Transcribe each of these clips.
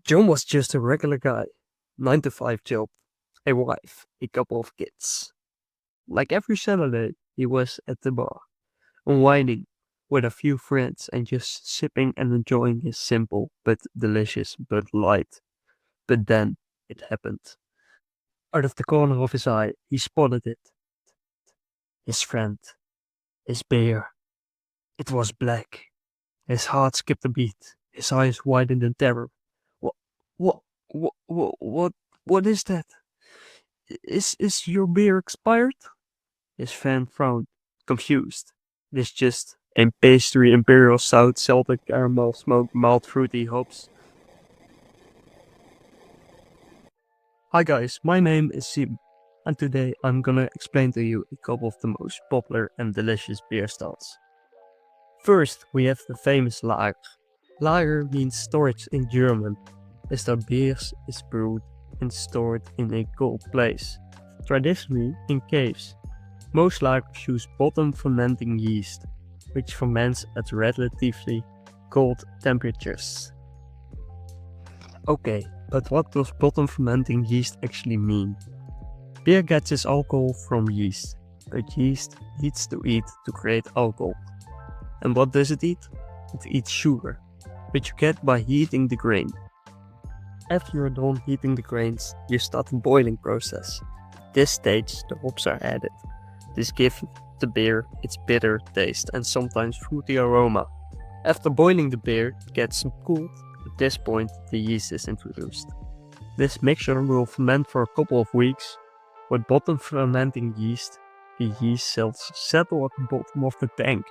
John was just a regular guy, 9 to 5 job, a wife, a couple of kids. Like every Saturday, he was at the bar, unwinding with a few friends and just sipping and enjoying his simple but delicious Bud Light. But then it happened. Out of the corner of his eye, he spotted it. His friend, his bear. It was black. His heart skipped a beat. His eyes widened in terror. What, what, what is that? Is your beer expired? His fan frowned, confused. It is just a pastry imperial stout Celtic caramel smoked mild fruity hops. Hi guys, my name is Sim, and today I'm gonna explain to you a couple of the most popular and delicious beer styles. First, we have the famous lager. Lager means storage in German, as their beers is brewed and stored in a cold place, traditionally in caves. Most lagers use bottom fermenting yeast, which ferments at relatively cold temperatures. Okay, but what does bottom fermenting yeast actually mean? Beer gets its alcohol from yeast, but yeast needs to eat to create alcohol. And what does it eat? It eats sugar, which you get by heating the grain. After you're done heating the grains, you start the boiling process. At this stage, the hops are added. This gives the beer its bitter taste and sometimes fruity aroma. After boiling the beer, it gets cooled. At this point, the yeast is introduced. This mixture will ferment for a couple of weeks. With bottom fermenting yeast, the yeast cells settle at the bottom of the tank.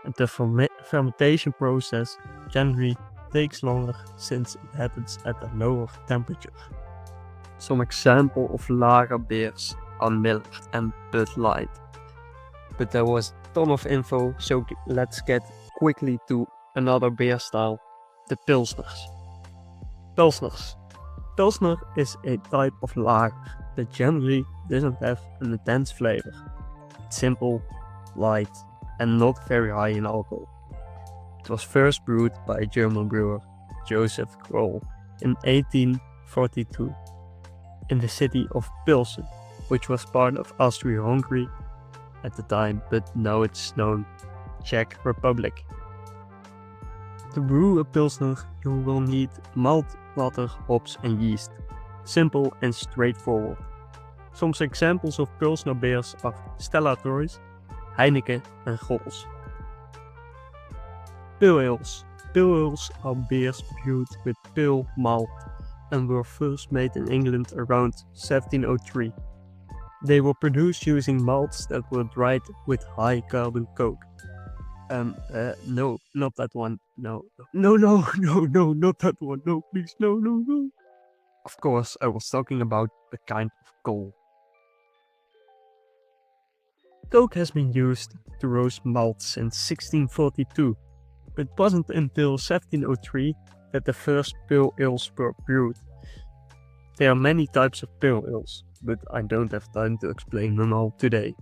And the fermentation process generally takes longer since it happens at a lower temperature. Some example of lager beers are Miller and Bud Light. But there was a ton of info, so let's get quickly to another beer style, the Pilsners. Pilsner is a type of lager that generally doesn't have an intense flavor. It's simple, light, and not very high in alcohol. It was first brewed by a German brewer, Joseph Kroll, in 1842 in the city of Pilsen, which was part of Austria-Hungary at the time, but now it's known Czech Republic. To brew a Pilsner, you will need malt, water, hops and yeast. Simple and straightforward. Some examples of Pilsner beers are Stella Artois, Heineken and Gols. Pale ales. Pale ales are beers brewed with pale malt and were first made in England around 1703. They were produced using malts that were dried with high carbon coke. No, not that one. No, not that one. No, please, no. Of course, I was talking about the kind of coal. Coke has been used to roast malt since 1642, but it wasn't until 1703 that the first pale ales were brewed. There are many types of pale ales, but I don't have time to explain them all today.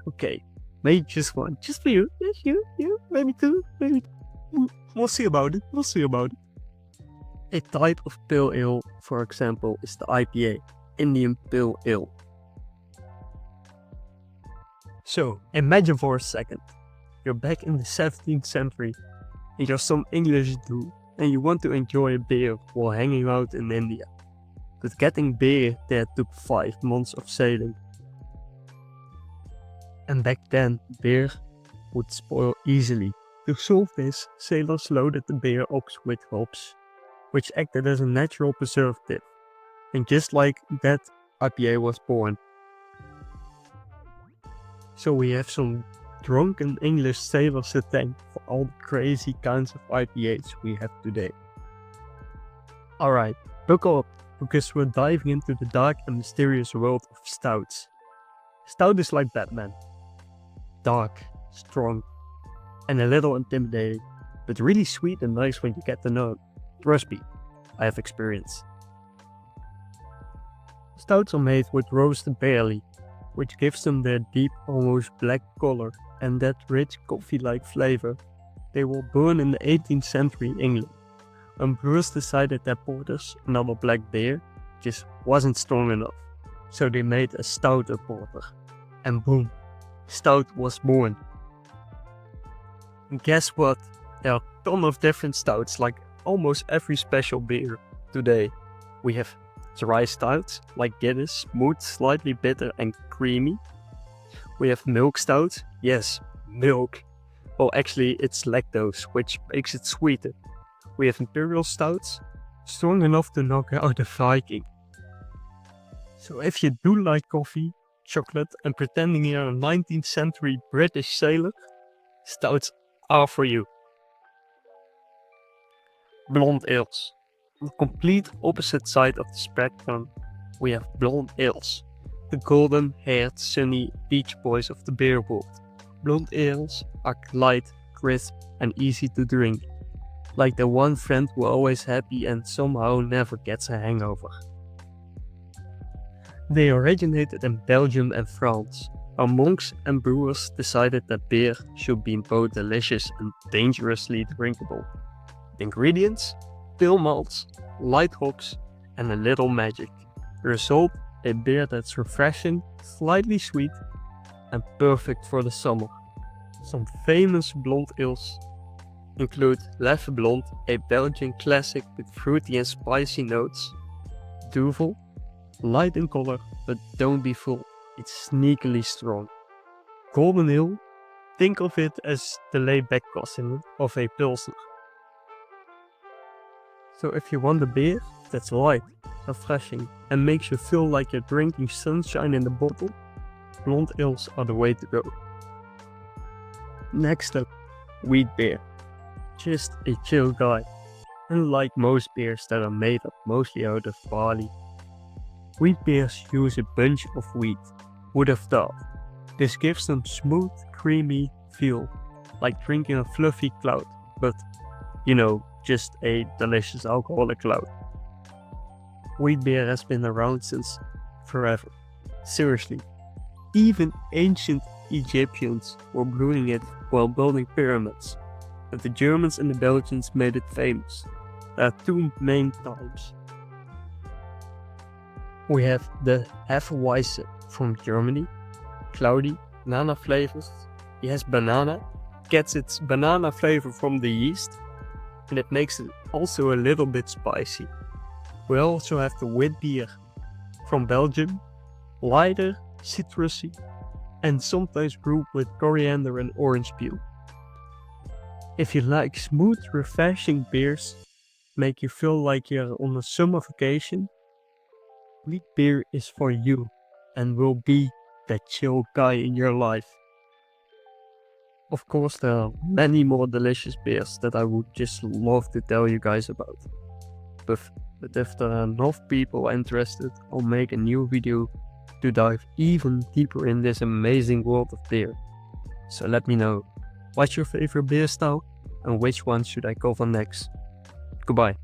Okay, maybe just one, just for you, yes, you, maybe two, maybe. We'll see about it. A type of pale ale, for example, is the IPA, Indian Pale Ale. So, imagine for a second, you're back in the 17th century, and you're some English dude, and you want to enjoy a beer while hanging out in India. But getting beer there took 5 months of sailing. And back then, beer would spoil easily. To solve this, sailors loaded the beer oaks with hops, which acted as a natural preservative. And just like that, IPA was born. So we have some drunken English sailors to thank for all the crazy kinds of IPAs we have today. Alright, buckle up, because we're diving into the dark and mysterious world of stouts. Stout is like Batman. Dark, strong, and a little intimidating, but really sweet and nice when you get to know it. Trust me, I have experience. Stouts are made with roasted barley, which gives them their deep, almost black color and that rich coffee-like flavor. They were born in the 18th century England, when brewers decided that porters, another black beer, just wasn't strong enough. So they made a stouter porter. And boom, stout was born. And guess what? There are a ton of different stouts, like almost every special beer today. We have dry stouts, like Guinness, smooth, slightly bitter and creamy. We have milk stout, yes, milk. Well, actually it's lactose, which makes it sweeter. We have imperial stouts, strong enough to knock out a Viking. So if you do like coffee, chocolate and pretending you're a 19th century British sailor, stouts are for you. Blonde ales. On the complete opposite side of the spectrum, we have blonde ales, the golden-haired sunny beach boys of the beer world. Blonde ales are light, crisp and easy to drink, like the one friend who always happy and somehow never gets a hangover. They originated in Belgium and France. Our monks and brewers decided that beer should be both delicious and dangerously drinkable. The ingredients: pale malts, light hops and a little magic. The result: a beer that's refreshing, slightly sweet and perfect for the summer. Some famous blonde ales include Leffe Blonde, a Belgian classic with fruity and spicy notes. Duvel, light in color but don't be fooled, it's sneakily strong. Golden Ale, think of it as the laid-back cousin of a Pilsner. So if you want a beer that's light, refreshing and makes you feel like you're drinking sunshine in the bottle, blonde ales are the way to go. Next up, wheat beer. Just a chill guy. Unlike most beers that are made up mostly out of barley, wheat beers use a bunch of wheat. Would have thought. This gives them smooth, creamy feel, like drinking a fluffy cloud, but you know, just a delicious alcoholic cloud. Wheat beer has been around since forever. Seriously, even ancient Egyptians were brewing it while building pyramids, but the Germans and the Belgians made it famous. There are two main types. We have the Hefeweizen from Germany, cloudy, banana flavors. It has banana, gets its banana flavor from the yeast, and it makes it also a little bit spicy. We also have the wit beer from Belgium, lighter, citrusy, and sometimes brewed with coriander and orange peel. If you like smooth, refreshing beers, make you feel like you're on a summer vacation, wheat beer is for you and will be that chill guy in your life. Of course, there are many more delicious beers that I would just love to tell you guys about. But if there are enough people interested, I'll make a new video to dive even deeper in this amazing world of beer. So let me know, what's your favorite beer style and which one should I cover next? Goodbye.